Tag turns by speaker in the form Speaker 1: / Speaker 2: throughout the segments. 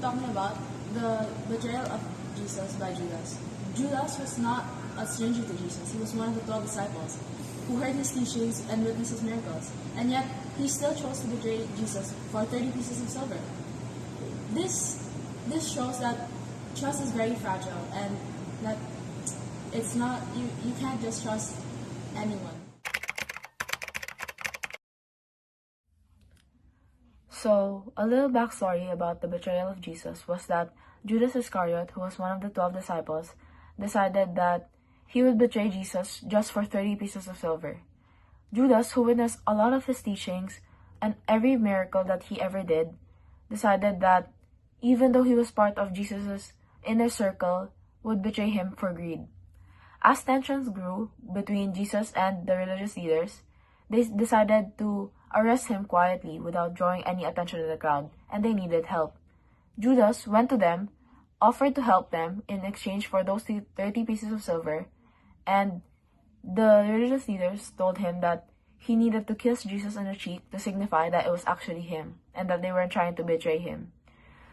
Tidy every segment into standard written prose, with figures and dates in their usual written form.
Speaker 1: talking about the betrayal of Jesus by Judas. Judas was not a stranger to Jesus. He was one of the 12 disciples who heard his teachings and witnessed his miracles. And yet, he still chose to betray Jesus for 30 pieces of silver. This shows that trust is very fragile and that it's not, you can't just trust anyone.
Speaker 2: So, a little backstory about the betrayal of Jesus was that Judas Iscariot, who was one of the 12 disciples, decided that he would betray Jesus just for 30 pieces of silver. Judas, who witnessed a lot of his teachings and every miracle that he ever did, decided that even though he was part of Jesus' inner circle, would betray him for greed. As tensions grew between Jesus and the religious leaders, they decided to arrest him quietly without drawing any attention to the crowd, and they needed help. Judas went to them, offered to help them in exchange for those 30 pieces of silver, and the religious leaders told him that he needed to kiss Jesus on the cheek to signify that it was actually him, and that they weren't trying to betray him.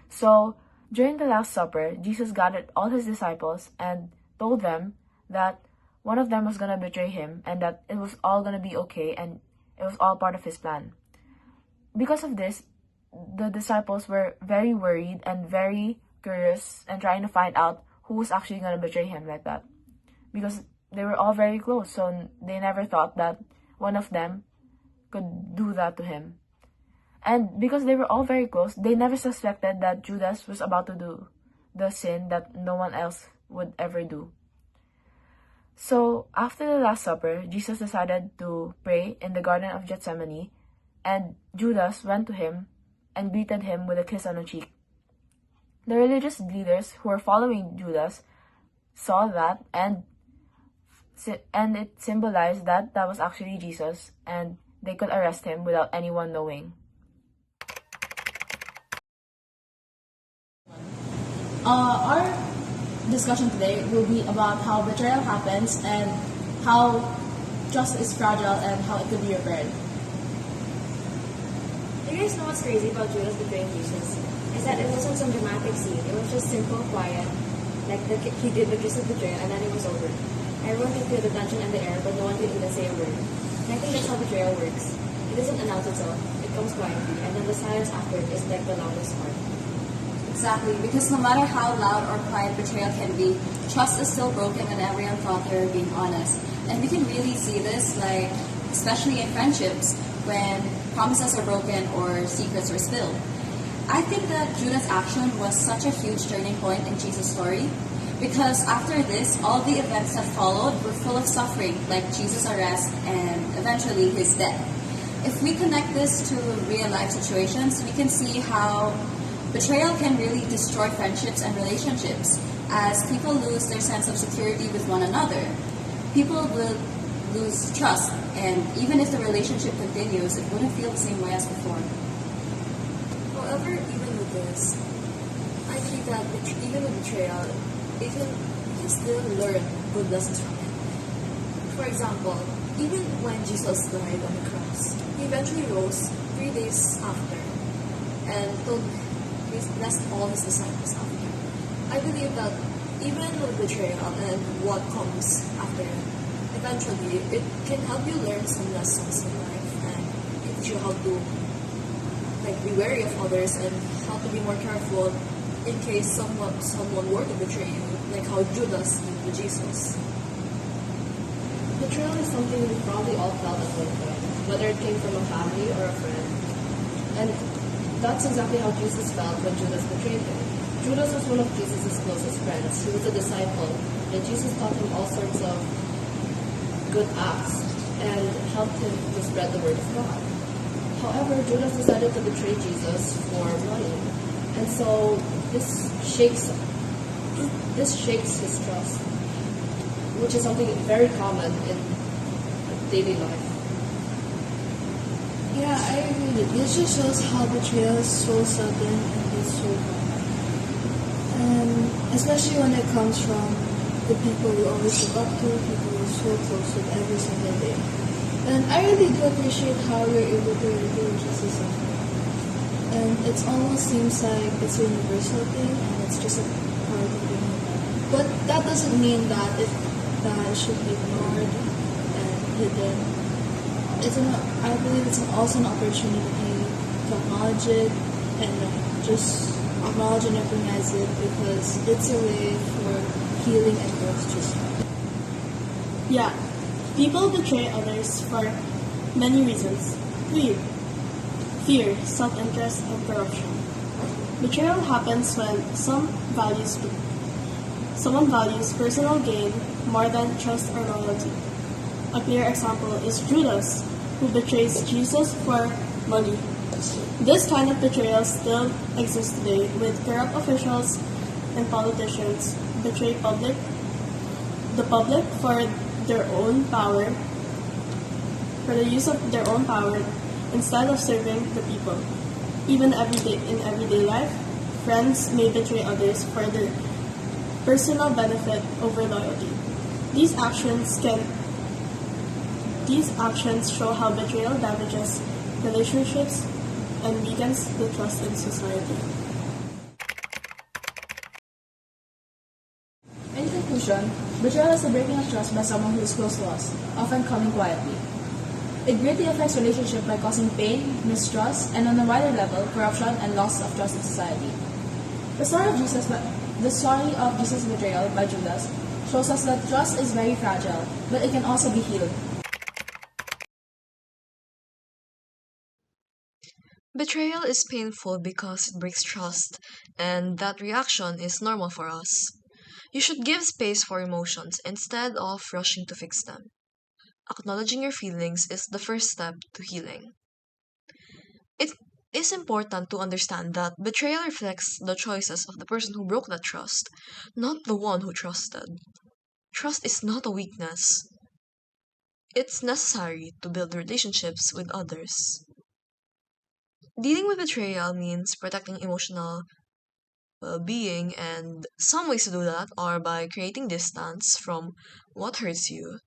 Speaker 2: So, during the Last Supper, Jesus gathered all his disciples and told them that one of them was going to betray him and that it was all going to be okay and it was all part of his plan. Because of this, the disciples were very worried and very curious and trying to find out who was actually going to betray him like that. Because they were all very close, so they never thought that one of them could do that to him. And because they were all very close, they never suspected that Judas was about to do the sin that no one else would ever do. So, after the Last Supper, Jesus decided to pray in the Garden of Gethsemane, and Judas went to him and greeted him with a kiss on the cheek. The religious leaders who were following Judas saw that, and it symbolized that was actually Jesus, and they could arrest him without anyone knowing.
Speaker 1: Our discussion today will be about how betrayal happens and how trust is fragile and how it could be repaired.
Speaker 3: You guys know what's crazy about Judas betraying Jesus? Is that it wasn't some dramatic scene. It was just simple, quiet. Like he did the kiss of betrayal and then it was over. Everyone can feel the tension and the air, but no one can even say a word. And I think that's how betrayal works. It doesn't announce itself. It comes quietly, and then the silence after it is like the loudest part.
Speaker 4: Exactly, because no matter how loud or quiet betrayal can be, trust is still broken when everyone thought they were being honest. And we can really see this, like, especially in friendships, when promises are broken or secrets are spilled. I think that Judas' action was such a huge turning point in Jesus' story, because after this, all the events that followed were full of suffering, like Jesus' arrest and eventually his death. If we connect this to real-life situations, we can see how betrayal can really destroy friendships and relationships, as people lose their sense of security with one another. People will lose trust, and even if the relationship continues, it wouldn't feel the same way as before.
Speaker 3: However, even with this, I think that even with betrayal, we can still learn good lessons from it. For example, even when Jesus died on the cross, he eventually rose 3 days after and blessed all his disciples after. I believe that even with betrayal and what comes after it, eventually it can help you learn some lessons in life and teach you how to be wary of others and how to be more careful in case someone were to betray you, like how Judas did with Jesus.
Speaker 5: Betrayal is something we probably all felt at one point, whether it came from a family or a friend. And that's exactly how Jesus felt when Judas betrayed him. Judas was one of Jesus' closest friends. He was a disciple, and Jesus taught him all sorts of good acts and helped him to spread the word of God. However, Judas decided to betray Jesus for money, and so this shakes his trust, which is something very common in daily life.
Speaker 6: Yeah, I agree. This just shows how betrayal is so sudden and it's so hard. And especially when it comes from the people we always look up to, people we're so close with every single day. And I really do appreciate how you're able to redeem Jesus' suffering. and it almost seems like it's a universal thing and it's just a part of being human. But that doesn't mean that it should be ignored and hidden. I believe it's also an opportunity to acknowledge it and just acknowledge and recognize it because it's a way for healing and growth just.
Speaker 7: Yeah, people betray others for many reasons. Fear, self-interest, and corruption. Betrayal happens when someone values personal gain more than trust or loyalty. A clear example is Judas, who betrays Jesus for money. This kind of betrayal still exists today, with corrupt officials and politicians betray the public for their own power, for the use of their own power instead of serving the people. Even in everyday life, friends may betray others for their personal benefit over loyalty. These actions show how betrayal damages relationships and weakens the trust in society.
Speaker 1: In conclusion, betrayal is the breaking of trust by someone who is close to us, often coming quietly. It greatly affects relationships by causing pain, mistrust, and on a wider level, corruption and loss of trust in society. The story of Jesus' betrayal by Judas shows us that trust is very fragile, but it can also be healed.
Speaker 8: Betrayal is painful because it breaks trust, and that reaction is normal for us. You should give space for emotions instead of rushing to fix them. Acknowledging your feelings is the first step to healing. It is important to understand that betrayal reflects the choices of the person who broke that trust, not the one who trusted. Trust is not a weakness. It's necessary to build relationships with others. Dealing with betrayal means protecting emotional well-being, and some ways to do that are by creating distance from what hurts you,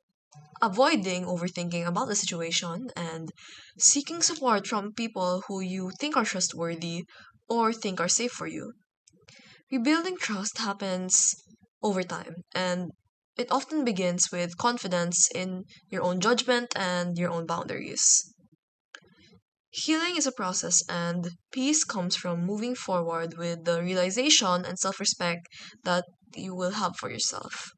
Speaker 8: avoiding overthinking about the situation, and seeking support from people who you think are trustworthy or think are safe for you. Rebuilding trust happens over time, and it often begins with confidence in your own judgment and your own boundaries. Healing is a process, and peace comes from moving forward with the realization and self respect that you will have for yourself.